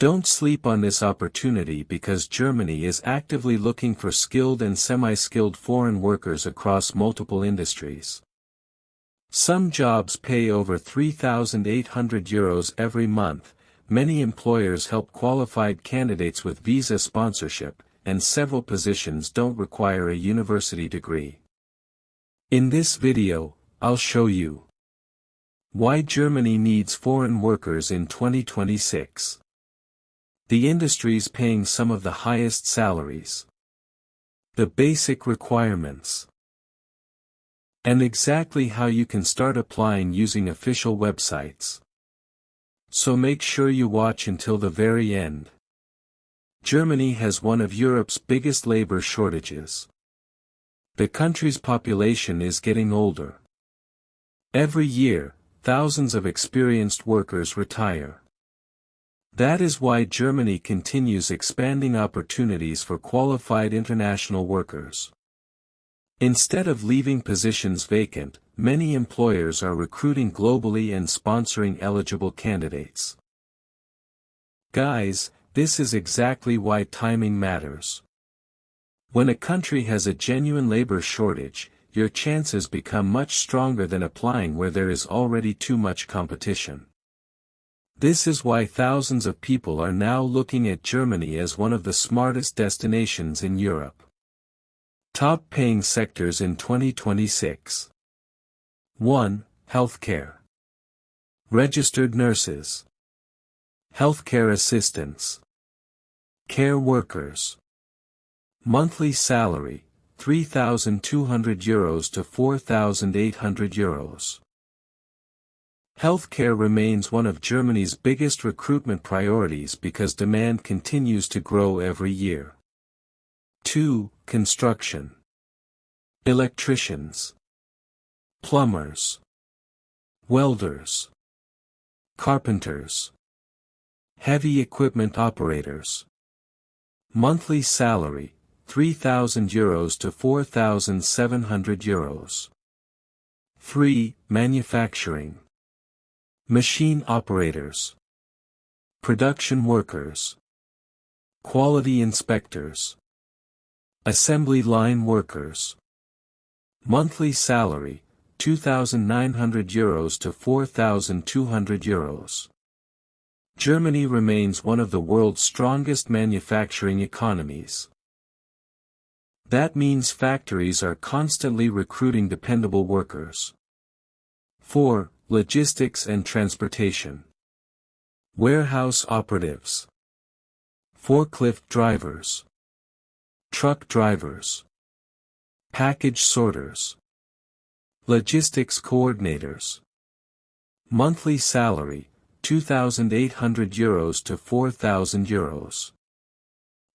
Don't sleep on this opportunity because Germany is actively looking for skilled and semi-skilled foreign workers across multiple industries. Some jobs pay over €3,800 every month. Many employers help qualified candidates with visa sponsorship, and several positions don't require a university degree. In this video, I'll show you why Germany needs foreign workers in 2026. The industries paying some of the highest salaries. The basic requirements. And exactly how you can start applying using official websites. So make sure you watch until the very end. Germany has one of Europe's biggest labor shortages. The country's population is getting older. Every year, thousands of experienced workers retire. That is why Germany continues expanding opportunities for qualified international workers. Instead of leaving positions vacant, many employers are recruiting globally and sponsoring eligible candidates. Guys, this is exactly why timing matters. When a country has a genuine labor shortage, your chances become much stronger than applying where there is already too much competition. This is why thousands of people are now looking at Germany as one of the smartest destinations in Europe. Top paying sectors in 2026. 1. Healthcare. Registered nurses. Healthcare assistants. Care workers. Monthly salary, €3,200 to €4,800. Healthcare remains one of Germany's biggest recruitment priorities because demand continues to grow every year. 2. Construction. Electricians. Plumbers. Welders. Carpenters. Heavy equipment operators. Monthly salary, €3,000 to €4,700. 3. Manufacturing. Machine operators. Production workers. Quality inspectors. Assembly line workers. Monthly salary, €2,900 to €4,200. Germany remains one of the world's strongest manufacturing economies. That means factories are constantly recruiting dependable workers. 4. Logistics and transportation. Warehouse operatives. Forklift drivers. Truck drivers. Package sorters. Logistics coordinators. Monthly salary, €2,800 to €4,000.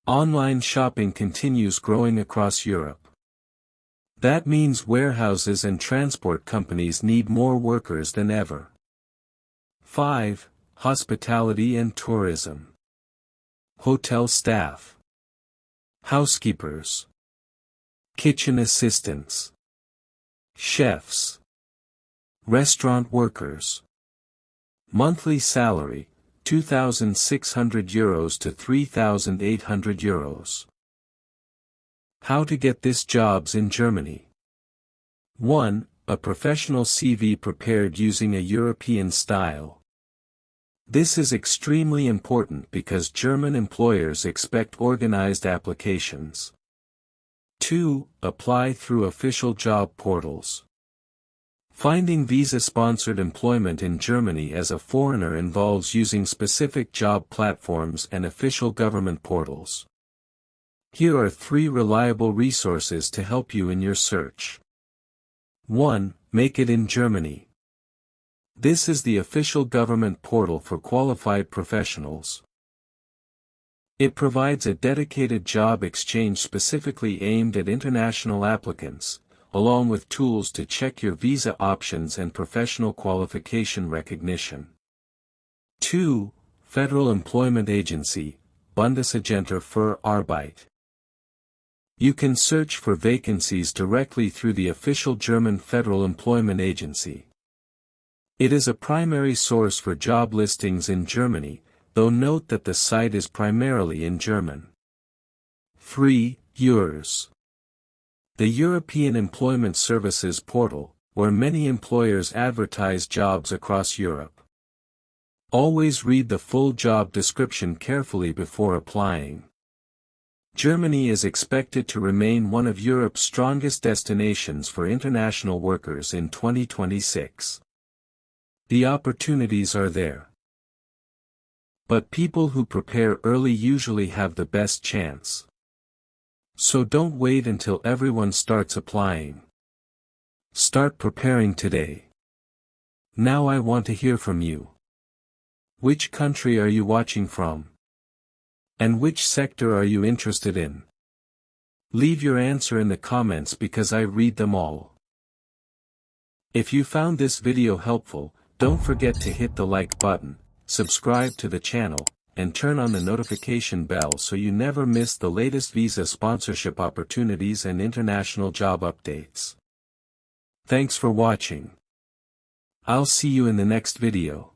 Online shopping continues growing across Europe. That means warehouses and transport companies need more workers than ever. 5. Hospitality and tourism. Hotel staff. Housekeepers. Kitchen assistants. Chefs. Restaurant workers. Monthly salary, €2,600 to €3,800. How to get these jobs in Germany. 1. A professional CV prepared using a European style. This is extremely important because German employers expect organized applications. 2. Apply through official job portals. Finding visa-sponsored employment in Germany as a foreigner involves using specific job platforms and official government portals. Here are 3 reliable resources to help you in your search. 1. Make it in Germany. This is the official government portal for qualified professionals. It provides a dedicated job exchange specifically aimed at international applicants, along with tools to check your visa options and professional qualification recognition. 2. Federal Employment Agency, Bundesagentur für Arbeit. You can search for vacancies directly through the official German Federal Employment Agency. It is a primary source for job listings in Germany, though note that the site is primarily in German. 3. EURES. The European Employment Services portal, where many employers advertise jobs across Europe. Always read the full job description carefully before applying. Germany is expected to remain one of Europe's strongest destinations for international workers in 2026. The opportunities are there. But people who prepare early usually have the best chance. So don't wait until everyone starts applying. Start preparing today. Now I want to hear from you. Which country are you watching from? And which sector are you interested in? Leave your answer in the comments because I read them all. If you found this video helpful, don't forget to hit the like button, subscribe to the channel, and turn on the notification bell so you never miss the latest visa sponsorship opportunities and international job updates. Thanks for watching. I'll see you in the next video.